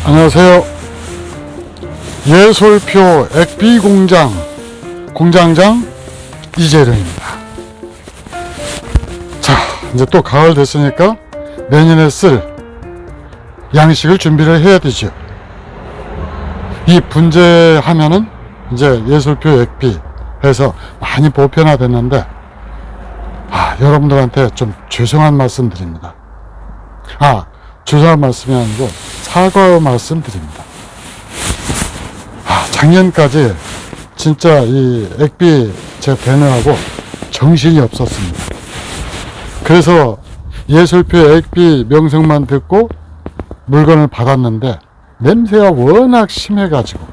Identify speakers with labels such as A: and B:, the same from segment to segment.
A: 안녕하세요. 예솔표 액비 공장 공장장 이재룡입니다. 자, 이제 또 가을 됐으니까 내년에 쓸 양식을 준비를 해야 되죠. 이 분재하면은 이제 예솔표 액비 해서 많이 보편화됐는데, 여러분들한테 좀 죄송한 말씀 드립니다. 죄송한 말씀이 아니고 사과의 말씀 드립니다. 작년까지 진짜 이 액비 제가 배느라고 정신이 없었습니다. 그래서 예솔표 액비 명성만 듣고 물건을 받았는데 냄새가 워낙 심해가지고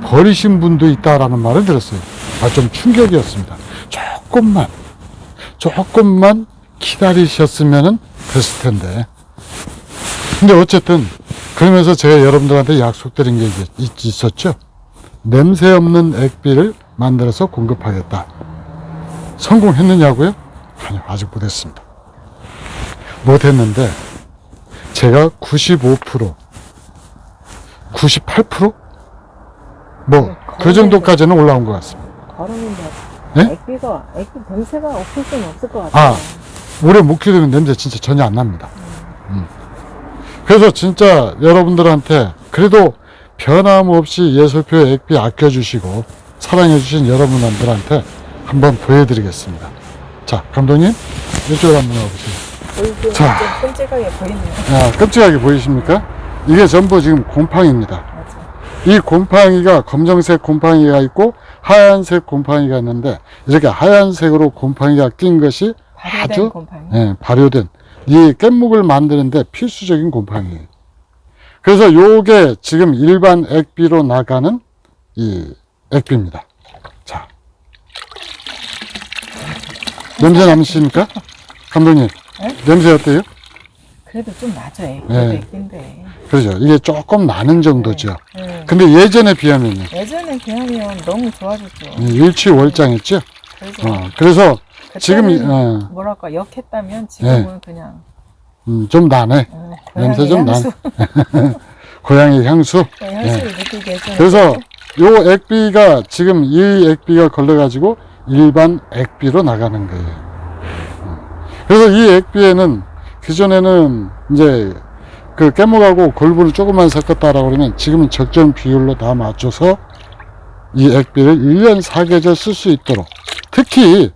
A: 버리신 분도 있다라는 말을 들었어요. 좀 충격이었습니다. 조금만 기다리셨으면 됐을 텐데. 근데 어쨌든 그러면서 제가 여러분들한테 약속드린 게 있었죠. 냄새 없는 액비를 만들어서 공급하겠다. 성공했느냐고요? 아니요, 아직 못했습니다. 못했는데 제가 95%, 98%? 그 정도까지는 올라온 것 같습니다.
B: 걸음인데
A: 네?
B: 액비 냄새가 없을 수는 없을 것 같아요.
A: 올해 목표되면 냄새 진짜 전혀 안 납니다. 그래서 진짜 여러분들한테 그래도 변함없이 예솔표 액비 아껴주시고 사랑해주신 여러분들한테 한번 보여드리겠습니다. 자, 감독님 이쪽으로 한번 와보세요.
B: 자, 좀 끔찍하게 보이네요.
A: 끔찍하게 보이십니까? 이게 전부 지금 곰팡이입니다.
B: 맞아.
A: 이 곰팡이가 검정색 곰팡이가 있고 하얀색 곰팡이가 있는데, 이렇게 하얀색으로 곰팡이가 낀 것이
B: 발효된 곰팡이.
A: 발효된 이 깻묵을 만드는데 필수적인 곰팡이에요. 그래서 요게 지금 일반 액비로 나가는 이 액비입니다. 자, 냄새 남으십니까? 감독님,
B: 네?
A: 냄새 어때요?
B: 그래도 좀 나죠.
A: 네.
B: 액비인데.
A: 그렇죠. 이게 조금 나는 정도죠.
B: 네.
A: 근데 예전에 비하면요.
B: 예전에 비하면 너무 좋아졌죠.
A: 일취월장했죠. 그래서 지금
B: 뭐랄까 역했다면 지금은 그냥
A: 좀 나네. 냄새 좀 나네. 고양이 향수.
B: 네, 향수를 느끼게 해주는.
A: 그래서 요 액비가 지금 이 액비가 걸려가지고 일반 액비로 나가는 거예요. 그래서 이 액비에는 기존에는 이제 그 깻묵하고 골고루 조금만 섞었다라고 그러면 지금은 적정 비율로 다 맞춰서 이 액비를 1년 4계절 쓸 수 있도록, 특히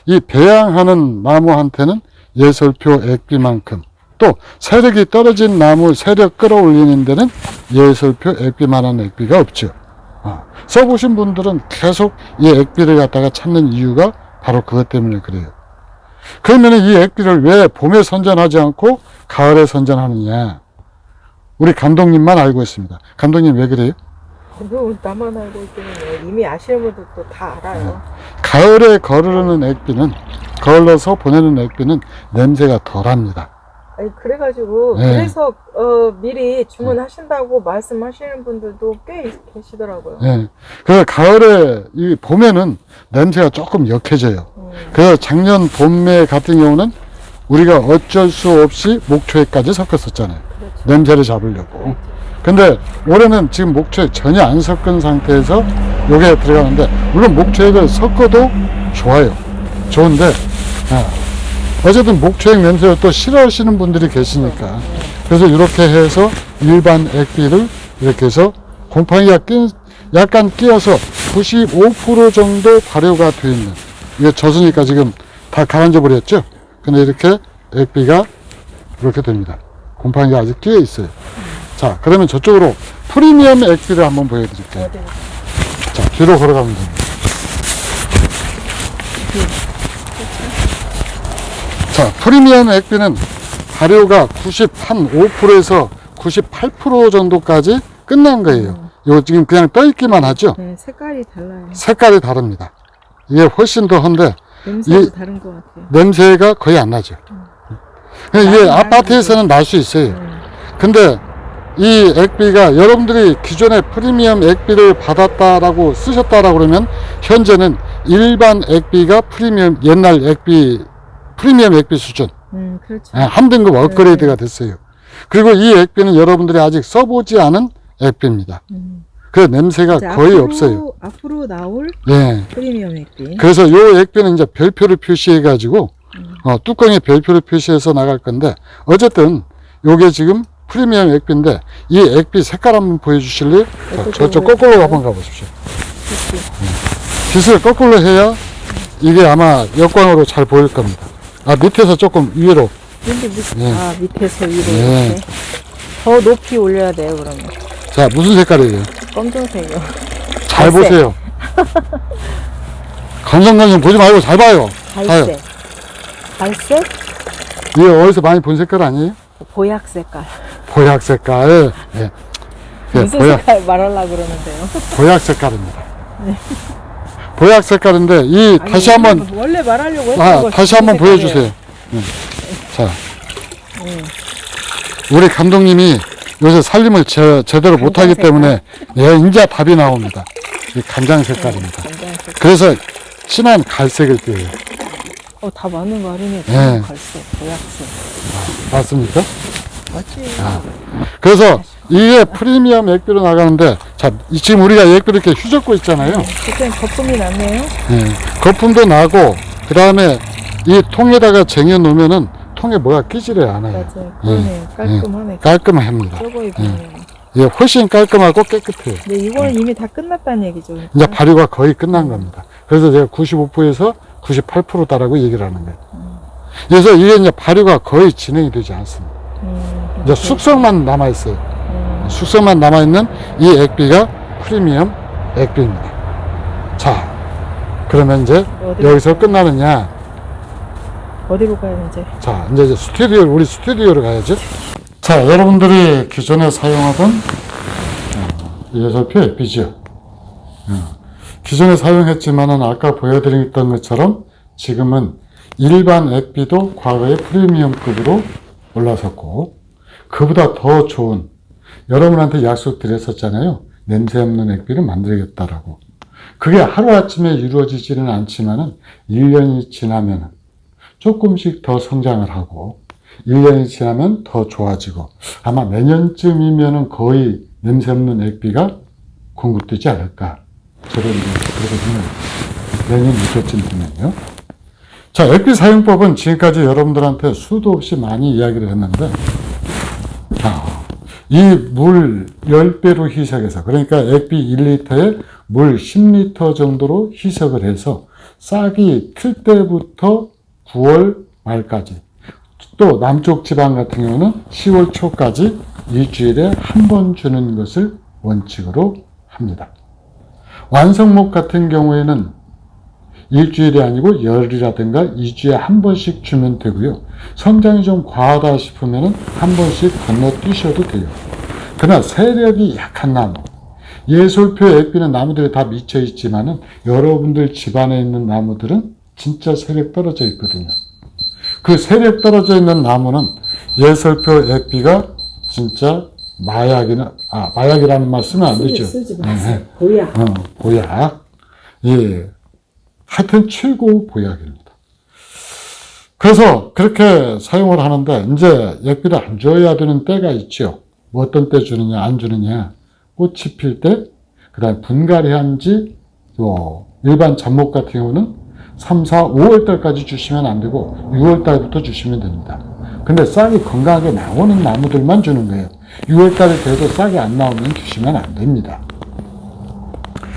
A: 이 배양하는 나무한테는 예솔표 액비만큼, 또 세력이 떨어진 나무 세력 끌어올리는 데는 예솔표 액비만한 액비가 없죠. 써보신 분들은 계속 이 액비를 갖다가 찾는 이유가 바로 그것 때문에 그래요. 그러면 이 액비를 왜 봄에 선전하지 않고 가을에 선전하느냐? 우리 감독님만 알고 있습니다. 감독님 왜 그래요?
B: 나만 알고 있기는 이미 아시는 분들도 다 알아요.
A: 가을에 거르는 액비는, 걸러서 보내는 액비는 냄새가 덜합니다.
B: 그래가지고 그래서 미리 주문하신다고 말씀하시는 분들도 꽤 계시더라고요.
A: 그래서 가을에 봄에는 냄새가 조금 역해져요. 그래서 작년 봄에 같은 경우는 우리가 어쩔 수 없이 목초액까지 섞었었잖아요. 그렇죠. 냄새를 잡으려고. 근데 올해는 지금 목초액 전혀 안 섞은 상태에서 요게 들어가는데, 물론 목초액을 섞어도 좋은데 어쨌든 목초액 냄새를 또 싫어하시는 분들이 계시니까, 그래서 이렇게 해서 일반 액비를 이렇게 해서 곰팡이가 약간 끼어서 95% 정도 발효가 되어 있는, 이게 젖으니까 지금 다 가라앉아 버렸죠. 근데 이렇게 액비가 이렇게 됩니다. 곰팡이가 아직 끼어 있어요. 자, 그러면 저쪽으로 프리미엄 액비를 한번 보여드릴게요. 자, 뒤로 걸어가면 됩니다. 자, 프리미엄 액비는 발효가 95%에서 98% 정도까지 끝난 거예요. 이거 지금 그냥 떠있기만 하죠?
B: 네, 색깔이 달라요.
A: 색깔이 다릅니다. 이게 훨씬 더 헌데,
B: 냄새도 다른 것 같아요.
A: 냄새가 거의 안 나죠. 이게 아파트에서는 날 수 있어요. 근데 이 액비가 여러분들이 기존에 프리미엄 액비를 받았다라고 쓰셨다라고 그러면, 현재는 일반 액비가 프리미엄, 옛날 액비 프리미엄 액비 수준,
B: 그렇죠.
A: 한 등급 업그레이드가 됐어요. 그리고 이 액비는 여러분들이 아직 써보지 않은 액비입니다. 그 냄새가
B: 이제
A: 거의
B: 앞으로,
A: 없어요.
B: 앞으로 나올
A: 예.
B: 프리미엄 액비.
A: 그래서 요 액비는 이제 별표를 표시해가지고, 뚜껑에 별표를 표시해서 나갈 건데, 어쨌든, 요게 지금 프리미엄 액비인데, 이 액비 색깔 한번 보여주실래요? 자, 저쪽 거꾸로 한번 가보십시오. 빛을 거꾸로 해야 이게 아마 역광으로 잘 보일 겁니다. 아, 밑에서 조금 위로. 네.
B: 아, 밑에서 위로
A: 네.
B: 이렇게. 더 높이 올려야 돼요, 그러면.
A: 자, 무슨 색깔이에요?
B: 검정색이요.
A: 잘
B: 갈색.
A: 보세요. 감성감성 보지 말고 잘 봐요.
B: 갈색. 갈색?
A: 이게 어디서 많이 본 색깔 아니에요?
B: 보약 색깔.
A: 보약 색깔. 예. 예,
B: 무슨
A: 보약,
B: 색깔 말하려고 그러는데요?
A: 보약 색깔입니다. 보약 색깔인데, 이,
B: 아니,
A: 다시 한번,
B: 원래 말하려고 했던
A: 아,
B: 거
A: 다시 한번
B: 색깔이에요.
A: 보여주세요. 자. 우리 감독님이 요새 살림을 제대로 못하기
B: 색깔.
A: 때문에, 예, 이제 답이 나옵니다. 이 간장 색깔입니다.
B: 검정색.
A: 그래서 진한 갈색을 띄어요.
B: 다 맞는 말이네.
A: 네.
B: 갈색, 보약색.
A: 맞습니까?
B: 맞지?
A: 그래서 이게 프리미엄 액비로 나가는데, 자, 지금 우리가 액비를 이렇게 휘젓고 있잖아요.
B: 그땐 거품이 났네요.
A: 예, 거품도 나고, 그 다음에 이 통에다가 쟁여 놓으면은 통에 뭐가 끼지를 않아요.
B: 맞아요. 그러네. 깔끔하네.
A: 깔끔합니다.
B: 저거에 비하면.
A: 예, 훨씬 깔끔하고 깨끗해요.
B: 근데 이거는 이미 다 끝났다는 얘기죠. 그러니까.
A: 이제 발효가 거의 끝난 겁니다. 그래서 제가 95%에서 98%다라고 얘기를 하는 거예요. 그래서 이게 이제 발효가 거의 진행이 되지 않습니다. 이제 숙성만 남아있어요. 숙성만 남아있는 이 액비가 프리미엄 액비입니다. 자, 그러면 이제 여기서 끝나느냐?
B: 어디로 가요, 이제?
A: 자, 이제 우리 스튜디오로 가야죠. 자, 여러분들이 기존에 사용하던 예설표 액비죠. 기존에 사용했지만은 아까 보여드렸던 것처럼 지금은 일반 액비도 과거의 프리미엄급으로 올라섰고, 그보다 더 좋은, 여러분한테 약속드렸었잖아요. 냄새 없는 액비를 만들겠다라고. 그게 하루아침에 이루어지지는 않지만은 1년이 지나면 조금씩 더 성장을 하고, 1년이 지나면 더 좋아지고, 아마 내년쯤이면은 거의 냄새 없는 액비가 공급되지 않을까. 저도 이제 그렇게 생각합니다. 내년 늦게쯤 되면요. 자, 액비 사용법은 지금까지 여러분들한테 수도 없이 많이 이야기를 했는데, 이 물 10배로 희석해서, 그러니까 액비 1리터에 물 10리터 정도로 희석을 해서 싹이 틀 때부터 9월 말까지, 또 남쪽 지방 같은 경우는 10월 초까지 일주일에 한 번 주는 것을 원칙으로 합니다. 완성목 같은 경우에는 일주일이 아니고 열이라든가 2주에 한 번씩 주면 되고요. 성장이 좀 과하다 싶으면 한 번씩 건너뛰셔도 돼요. 그러나 세력이 약한 나무, 예솔표 액비는 나무들이 다 미쳐 있지만은 여러분들 집안에 있는 나무들은 진짜 세력 떨어져 있거든요. 그 세력 떨어져 있는 나무는 예솔표 액비가 진짜 마약이라는 말 쓰면 안 되죠.
B: 쓰지 마세요. 보약.
A: 보약. 예. 하여튼 최고 보약입니다. 그래서 그렇게 사용을 하는데, 이제 액비를 안 줘야 되는 때가 있죠. 뭐 어떤 때 주느냐, 안 주느냐. 꽃이 필 때, 그 다음에 분갈이 한지, 일반 잡목 같은 경우는 3, 4, 5월 달까지 주시면 안 되고, 6월 달부터 주시면 됩니다. 근데 싹이 건강하게 나오는 나무들만 주는 거예요. 6월 달에 돼도 싹이 안 나오면 주시면 안 됩니다.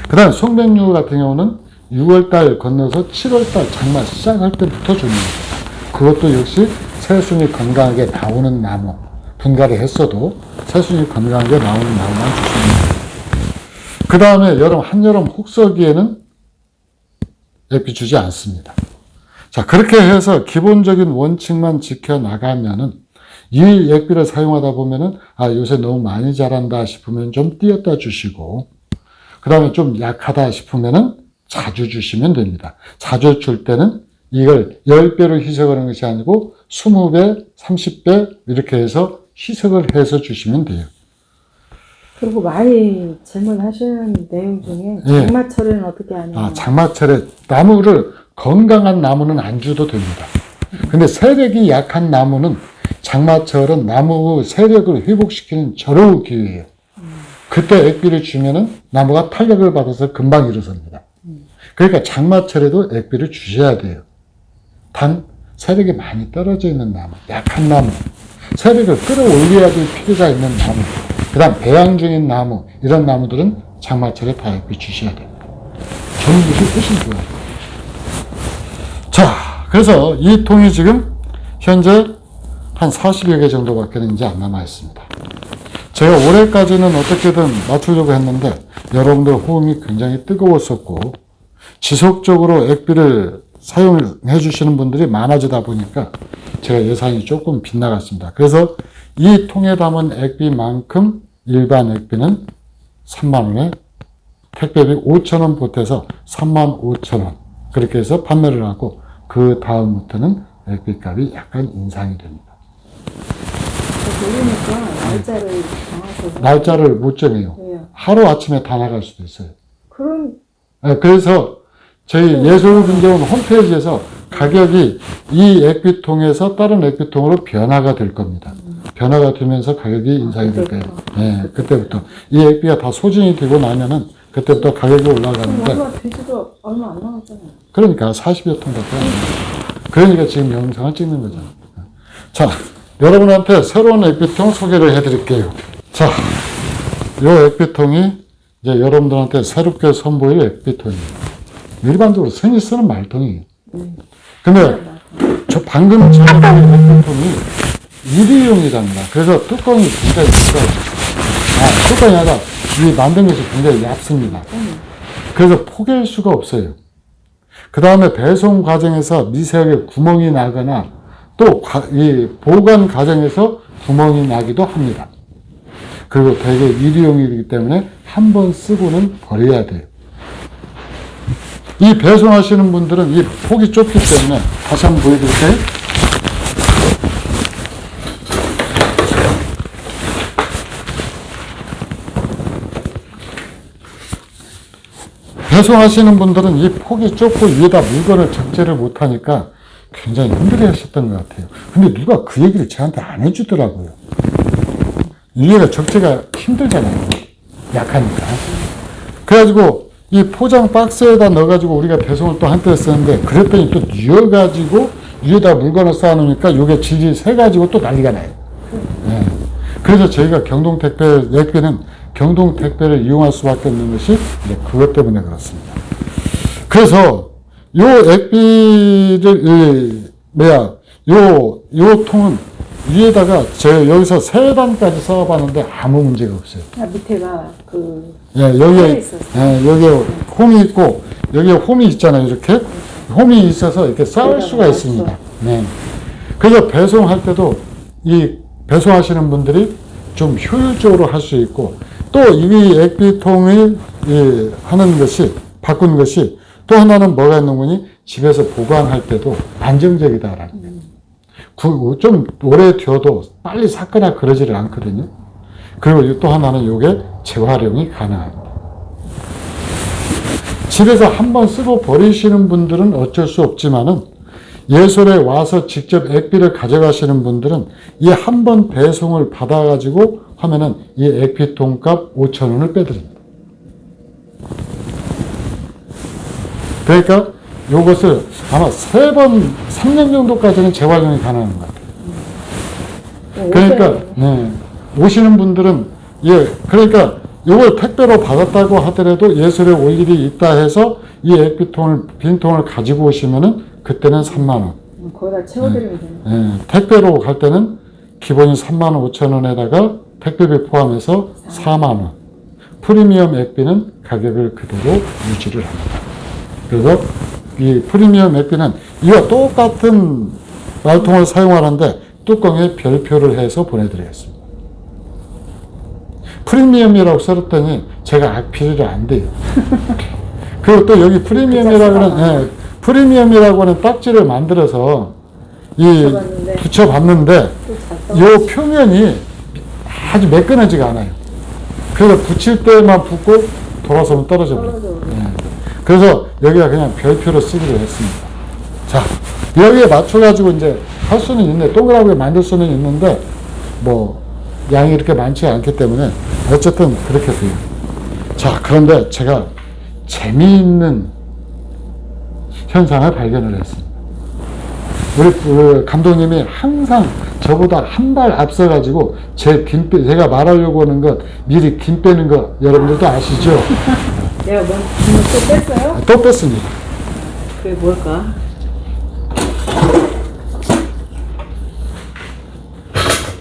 A: 그 다음에 송백류 같은 경우는 6월달 건너서 7월달 장마 시작할 때부터 주는 겁니다. 그것도 역시 새순이 건강하게 나오는 나무, 분갈이 했어도 새순이 건강하게 나오는 나무만 주시면 됩니다. 그 다음에 한여름 혹서기에는 액비 주지 않습니다. 자, 그렇게 해서 기본적인 원칙만 지켜나가면은, 이 액비를 사용하다 보면은, 요새 너무 많이 자란다 싶으면 좀 띄었다 주시고, 그 다음에 좀 약하다 싶으면은 자주 주시면 됩니다. 자주 줄 때는 이걸 10배로 희석하는 것이 아니고 20배, 30배 이렇게 해서 희석을 해서 주시면 돼요.
B: 그리고 많이 질문하시는 내용 중에
A: 예.
B: 장마철에는 어떻게 하냐.
A: 장마철에 건강한 나무는 안 줘도 됩니다. 근데 세력이 약한 나무는 장마철은 나무 세력을 회복시키는 절호 기회예요. 그때 액비를 주면은 나무가 탄력을 받아서 금방 일어섭니다. 그러니까 장마철에도 액비를 주셔야 돼요. 단 세력이 많이 떨어져 있는 나무, 약한 나무, 세력을 끌어올려야 될 필요가 있는 나무, 그 다음 배양 중인 나무, 이런 나무들은 장마철에 다 액비 주셔야 됩니다. 저는 이게 훨씬 좋아요. 자, 그래서 이 통이 지금 현재 한 40여 개 정도밖에 이제 안 남아 있습니다. 제가 올해까지는 어떻게든 맞추려고 했는데 여러분들 호응이 굉장히 뜨거웠었고 지속적으로 액비를 사용해 주시는 분들이 많아지다 보니까 제가 예산이 조금 빗나갔습니다. 그래서 이 통에 담은 액비만큼 일반 액비는 3만원에 택배비 5,000원 보태서 35,000원 그렇게 해서 판매를 하고 그 다음부터는 액비값이 약간 인상이 됩니다.
C: 모르니까 날짜를 정하셔서.
A: 날짜를 못 정해요.
C: 왜요?
A: 하루 아침에 다 나갈 수도 있어요.
C: 그럼
A: 그래서 저희 예술분재원 홈페이지에서 가격이 이 액비통에서 다른 액비통으로 변화가 될 겁니다. 변화가 되면서 가격이 인상이 될 거예요. 네, 그때부터. 이 액비가 다 소진이 되고 나면은 그때부터 가격이 올라가는데.
C: 얼마 되지도 얼마 안 남았잖아요.
A: 그러니까 40여 통 밖에 안 돼요. 그러니까 지금 영상을 찍는 거죠. 자, 여러분한테 새로운 액비통 소개를 해드릴게요. 자, 이 액비통이 이제 여러분들한테 새롭게 선보일 액비통입니다. 일반적으로 흔히 쓰는 말통이에요. 근데 저 방금 제가 액비통이 일회용이랍니다. 그래서 뚜껑이 굉장히 얇아요. 뚜껑이 아니라 이 만든 것이 굉장히 얇습니다. 그래서 포갤 수가 없어요. 그 다음에 배송 과정에서 미세하게 구멍이 나거나 또 이 보관 과정에서 구멍이 나기도 합니다. 그리고 되게 일회용이기 때문에 한 번 쓰고는 버려야 돼요. 이 배송하시는 분들은 이 폭이 좁기 때문에 다시 한번 보여드릴게요. 배송하시는 분들은 이 폭이 좁고 위에다 물건을 적재를 못하니까 굉장히 힘들어 하셨던 것 같아요. 근데 누가 그 얘기를 저한테 안 해주더라고요. 위에가 적재가 힘들잖아요. 약하니까. 그래가지고 이 포장 박스에다 넣어가지고 우리가 배송을 또 한때 했었는데 그랬더니 또 뉘어가지고 위에다 물건을 쌓아놓으니까 이게 질질 새가지고 또 난리가 나요. 네. 그래서 저희가 경동택배, 액비는 경동택배를 이용할 수밖에 없는 것이 이제 그것 때문에 그렇습니다. 그래서 요 액비를, 요 통은 위에다가 제가 여기서 세 단까지 써봤는데 아무 문제가 없어요.
C: 밑에가
A: 여기에 홈이 있고, 여기에 홈이 있잖아요. 이렇게. 홈이 있어서 이렇게 쌓을 수가 있습니다. 네. 그래서 배송할 때도 이 배송하시는 분들이 좀 효율적으로 할 수 있고, 또 이 액비통을 하는 것이, 바꾼 것이 또 하나는 뭐가 있는 거니? 집에서 보관할 때도 안정적이다라는 거예요. 좀 오래 둬도 빨리 삭거나 그러지를 않거든요. 그리고 또 하나는 이게 재활용이 가능합니다. 집에서 한번 쓰고 버리시는 분들은 어쩔 수 없지만은 예솔에 와서 직접 액비를 가져가시는 분들은 이 한 번 배송을 받아가지고 하면은 이 액비통 값 5,000원을 빼드립니다. 그러니까 요것을 아마 3번, 3년 정도까지는 재활용이 가능한 것 같아요. 그러니까, 네, 오시는 분들은, 그러니까 요걸 택배로 받았다고 하더라도 예술에 올 일이 있다 해서 이 액비통을, 빈통을 가지고 오시면은 그때는 3만원.
C: 거기다 채워드리면 되는
A: 택배로 갈 때는 기본이 35,000원에다가 택배비 포함해서 4만원. 프리미엄 액비는 가격을 그대로 유지를 합니다. 그래서 이 프리미엄 액비는 이와 똑같은 말통을 사용하는데 뚜껑에 별표를 해서 보내드리겠습니다. 프리미엄이라고 써놨더니 제가 악필이 안 돼요. 그리고 또 여기 프리미엄이라고 하는 딱지를 만들어서 붙여봤는데 이 표면이 아주 매끈하지가 않아요. 그래서 붙일 때만 붙고 돌아서면 떨어져 버려요. 그래서 여기가 그냥 별표로 쓰기로 했습니다. 자, 여기에 맞춰가지고 이제 할 수는 있네. 동그랗게 만들 수는 있는데, 뭐, 양이 이렇게 많지 않기 때문에, 어쨌든 그렇게 돼요. 자, 그런데 제가 재미있는 현상을 발견을 했습니다. 우리 그 감독님이 항상 저보다 한 발 앞서가지고 제가 말하려고 하는 것 미리 김 빼는 거 여러분들도 아시죠?
C: 내가 또 뺐어요?
A: 또 뺐습니다.
C: 그게 뭘까?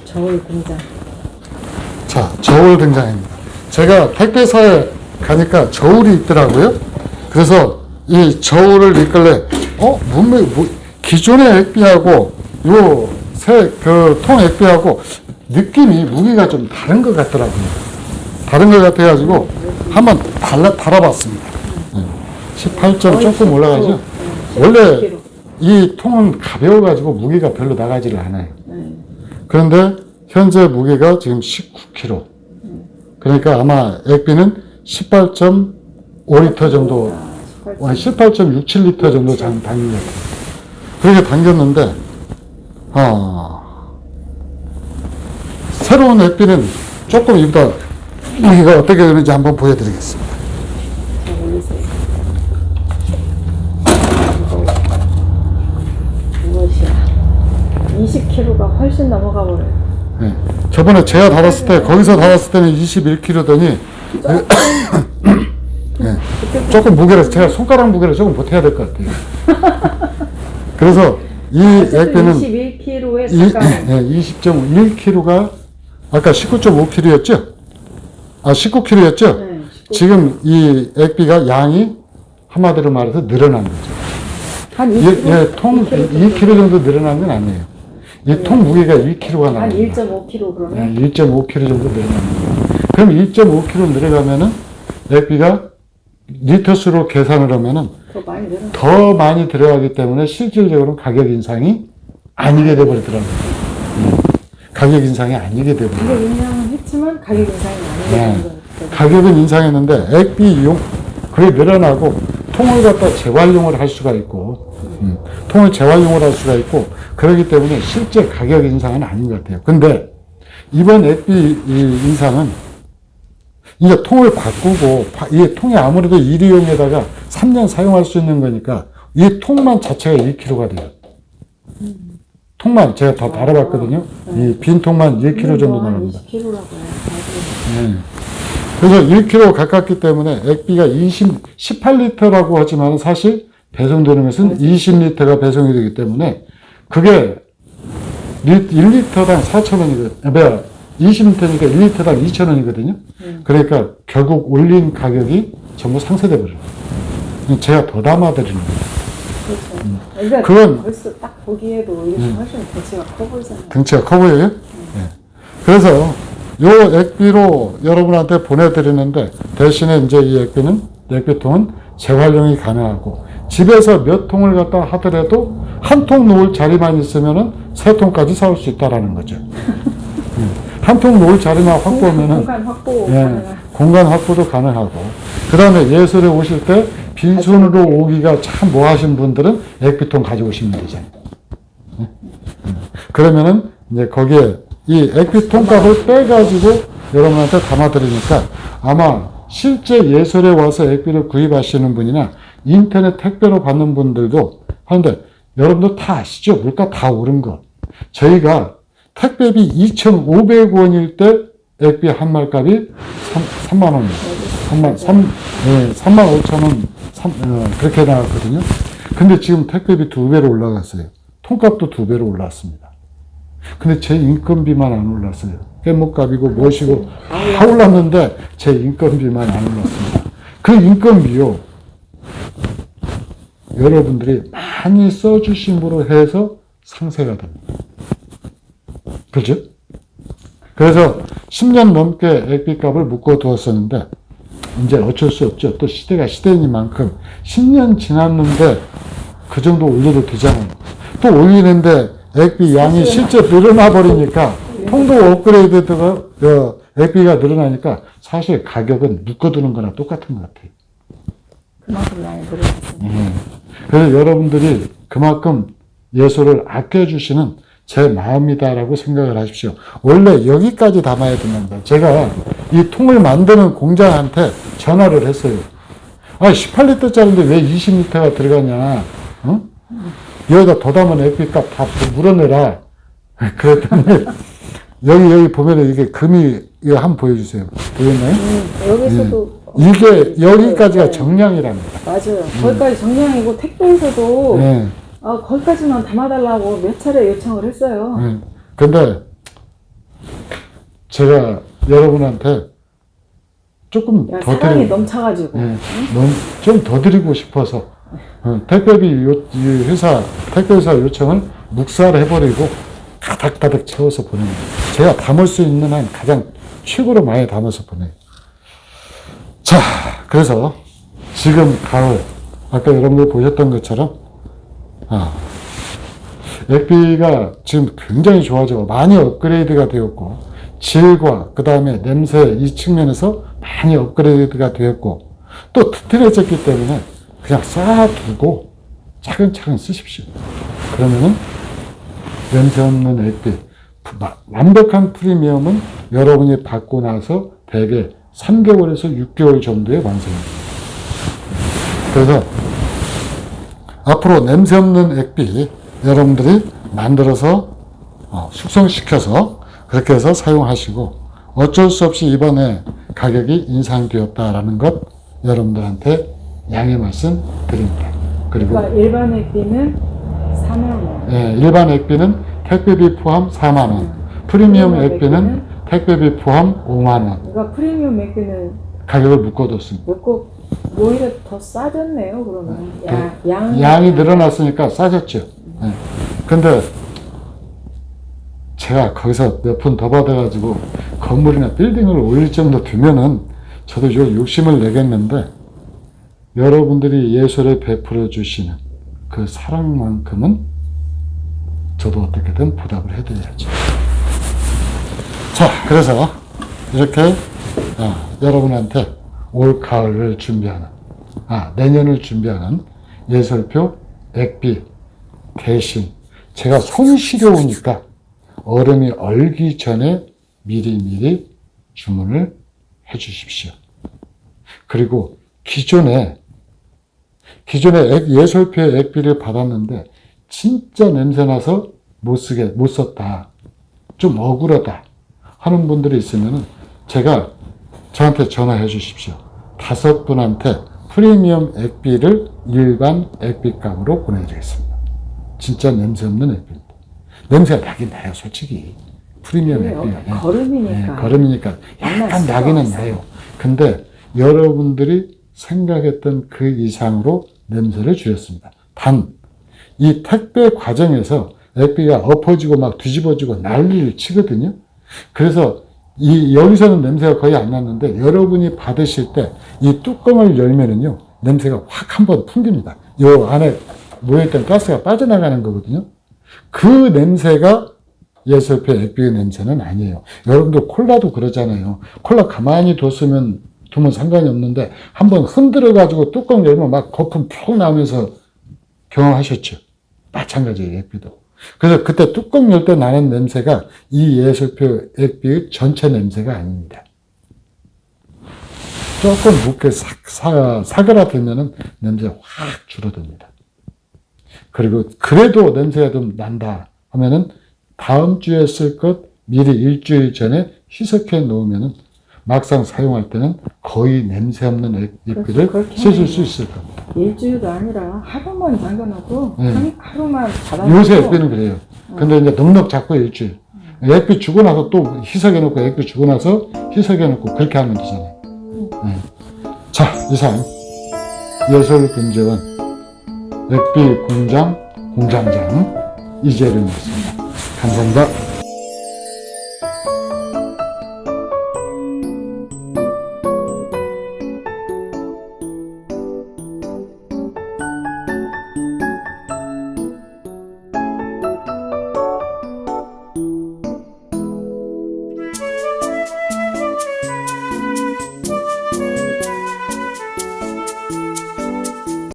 C: 저울 공장.
A: 자, 저울 등장입니다. 제가 택배사에 가니까 저울이 있더라고요. 그래서 이 저울을 있길래, 분명히 기존의 액비하고 통 액비하고 느낌이 무게가 좀 다른 것 같더라고요. 다른 것 같아가지고 한번 달아봤습니다. 18점 조금 올라가죠. 원래 이 통은 가벼워가지고 무게가 별로 나가지를 않아요. 그런데 현재 무게가 지금 19kg. 그러니까 아마 액비는 18.5리터 정도, 18.67리터 정도 당긴 것 같아요. 그렇게 당겼는데, 새로운 액비는 조금 이보다 무게가 어떻게 되는지 한번 보여드리겠습니다.
C: 자, 올리세요. 무엇이야? 20kg가 훨씬 넘어가 버려요.
A: 네. 저번에 제가 달았을 때, 거기서 달았을 때는 21kg더니, 네. 조금 무게를, 제가 손가락 무게를 조금 보태야 될 것 같아요. 그래서 이 액비는
C: 21kg에 잠깐
A: 20.1kg가 아까 19.5kg였죠? 19kg였죠?
C: 네, 19.
A: 지금 이 액비가 양이 한마디로 말해서 늘어난 거죠.
C: 한 2kg?
A: 통 2kg 정도 늘어난 건 아니에요. 이 통 무게가 2kg가
C: 한
A: 나옵니다.
C: 1.5kg 그러면?
A: 1.5kg 정도 늘어나는 거예요. 그럼 1.5kg 늘어가면은 액비가 리터수로 계산을 하면은
C: 더 많이 늘어.
A: 더 많이 들어가기 때문에 실질적으로 가격 인상이 아니게 돼버리더라고요. 가격 인상이 아니게 돼버려요.
C: 가격 인상은 했지만 가격 인상이 아니게
A: 네.
C: 된 거예요.
A: 가격은 인상했는데 액비 이용 그게 늘어나고 통을 갖다 재활용을 할 수가 있고 통을 재활용을 할 수가 있고 그렇기 때문에 실제 가격 인상은 아닌 것 같아요. 근데 이번 액비 인상은 이제 통을 바꾸고 이 통이 아무래도 일회용에다가 3년 사용할 수 있는 거니까 이 통만 자체가 1kg가 돼요. 통만 제가 다 달아봤거든요. 이 빈 통만 1kg 정도 나옵니다.
C: 20kg라고 해요.
A: 네. 그래서 1kg 가깝기 때문에 액비가 18리터라고 하지만 사실 배송되는 것은 20리터가 배송이 되기 때문에 그게 1리터당 4,000원이거든요. 20리터니까 1리터당 2,000원이거든요. 그러니까 결국 올린 가격이 전부 상쇄돼 버려요. 제가 더 담아드리는 거예요.
C: 그렇죠. 그러니까
A: 그건-
C: 벌써 딱 보기에도 이게 훨씬 덩치가 커 보이잖아요.
A: 등치가 커 보여요? 네. 그래서 요 액비로 여러분한테 보내드리는데 대신에 이제 이 액비통은 재활용이 가능하고 집에서 몇 통을 갖다 하더라도 한 통 놓을 자리만 있으면은 세 통까지 사올 수 있다라는 거죠. 한 통 놓을 자리만 확보하면은
C: 공간 확보
A: 예,
C: 가능한.
A: 공간 확보도 가능하고 그 다음에 예술에 오실 때 빈손으로 오기가 참 뭐하신 분들은 액비통 가져오시면 되잖아요. 그러면은 이제 거기에 이 액비통 값을 빼가지고 여러분한테 담아드리니까 아마 실제 예술에 와서 액비를 구입하시는 분이나 인터넷 택배로 받는 분들도 하는데 여러분들 다 아시죠? 물가 다 오른 거. 저희가 택배비 2,500원일 때 액비 한 말값이 3만 원이에요. 3만 5천 원, 그렇게 나왔거든요. 근데 지금 택배비 2배로 올라갔어요. 통값도 2배로 올랐습니다. 근데 제 인건비만 안 올랐어요. 깻목값이고 무엇이고 다 올랐는데 제 인건비만 안 올랐습니다. 그 인건비요. 여러분들이 많이 써주심으로 해서 상세가 됩니다. 그죠? 그래서 10년 넘게 액비값을 묶어두었었는데 이제 어쩔 수 없죠. 또 시대가 시대이니만큼 10년 지났는데 그 정도 올려도 되잖아요. 또 올리는데 액비 양이 실제 늘어나 버리니까 통도 업그레이드가 액비가 늘어나니까 사실 가격은 묶어두는 거랑 똑같은 것 같아요.
C: 그만큼 많이 늘어났습니다.
A: 그래서 여러분들이 그만큼 예술을 아껴주시는 제 마음이다라고 생각을 하십시오. 원래 여기까지 담아야 된답니다. 제가 이 통을 만드는 공장한테 전화를 했어요. 아, 18리터짜리인데 왜 20리터가 들어가냐? 어? 여기다 더 담은 액비값 다 물어내라. 그랬더니 여기 보면은 이게 금이 이거 한번 보여주세요. 보였나요?
C: 여기서도
A: 이게 여기까지가
C: 네.
A: 정량이랍니다.
C: 맞아요. 거기까지 정량이고 택배에서도
A: 네.
C: 거기까지만 담아달라고 몇 차례 요청을 했어요.
A: 네. 근데 제가 여러분한테 조금
C: 야,
A: 더
C: 사랑이
A: 드리고,
C: 넘쳐가지고.
A: 좀 더 드리고 싶어서 택배비 이 회사 택배회사 요청을 묵살해버리고 가득가득 채워서 보내요. 제가 담을 수 있는 한 가장 최고로 많이 담아서 보내요. 자, 그래서 지금 가을 아까 여러분들 보셨던 것처럼 액비가 지금 굉장히 좋아지고 많이 업그레이드가 되었고 질과 그 다음에 냄새 이 측면에서 많이 업그레이드가 되었고 또 튼튼해졌기 때문에 그냥 쌓아두고 차근차근 쓰십시오. 그러면은 냄새 없는 액비 완벽한 프리미엄은 여러분이 받고 나서 대개 3개월에서 6개월 정도에 완성입니다. 그래서 앞으로 냄새 없는 액비 여러분들이 만들어서 숙성시켜서 그렇게 해서 사용하시고 어쩔 수 없이 이번에 가격이 인상되었다라는 것 여러분들한테 양해 말씀 드립니다. 그리고
C: 그러니까 일반 액비는 4만 원.
A: 예, 일반 액비는 택배비 포함 4만 원, 프리미엄 액비는 택배비 포함 5만 원.
C: 그러니까 프리미엄 액비는
A: 가격을 묶어뒀습니다.
C: 먹고 오히려 더 싸졌네요. 그러면
A: 양이 늘어났으니까 싸졌죠. 예. 근데 제가 거기서 몇 푼 더 받아가지고 건물이나 빌딩을 올릴 정도 되면은 저도 욕심을 내겠는데 여러분들이 예술에 베풀어 주시는 그 사랑만큼은 저도 어떻게든 보답을 해드려야죠. 자, 그래서 이렇게 여러분한테 올 가을을 준비하는 내년을 준비하는 예술표 액비 대신 제가 손이 시려우니까 얼음이 얼기 전에 미리미리 주문을 해 주십시오. 그리고 기존에 예술표의 액비를 받았는데 진짜 냄새나서 못 썼다. 좀 억울하다 하는 분들이 있으면 저한테 전화해 주십시오. 5분한테 프리미엄 액비를 일반 액비 값으로 보내드리겠습니다. 진짜 냄새 없는 액비입니다. 냄새가 나긴 나요, 솔직히. 프리미엄 액비가. 걸음이니까 약간 나기는 나요. 근데 여러분들이 생각했던 그 이상으로 냄새를 줄였습니다. 단, 이 택배 과정에서 액비가 엎어지고 막 뒤집어지고 난리를 치거든요. 그래서 여기서는 냄새가 거의 안 났는데 여러분이 받으실 때 이 뚜껑을 열면은요, 냄새가 확 한번 풍깁니다. 요 안에 모여있던 가스가 빠져나가는 거거든요. 그 냄새가 예술표 액비의 냄새는 아니에요. 여러분들 콜라도 그러잖아요. 콜라 가만히 두면 상관이 없는데 한번 흔들어가지고 뚜껑 열면 막 거품 푹 나오면서 경험하셨죠? 마찬가지예요, 액비도. 그래서 그때 뚜껑 열 때 나는 냄새가 이 예술표 액비의 전체 냄새가 아닙니다. 조금 묵게 사그라들면은 냄새가 확 줄어듭니다. 그리고 그래도 냄새가 좀 난다 하면은 다음 주에 쓸 것 미리 일주일 전에 희석해 놓으면은 막상 사용할 때는 거의 냄새 없는 액비를 쓰실 수 있을 겁니다.
C: 일주일도 아니라 하루만 당겨놓고 하루만 받아놓고
A: 요새 액비는 그래요. 근데 이제 넉넉 잡고 일주일. 액비 주고 나서 또 희석해 놓고 액비 주고 나서 희석해 놓고 그렇게 하면 되잖아요. 자, 이상 예술금제원 액비 공장 공장장 이재룡이었습니다. 감사합니다.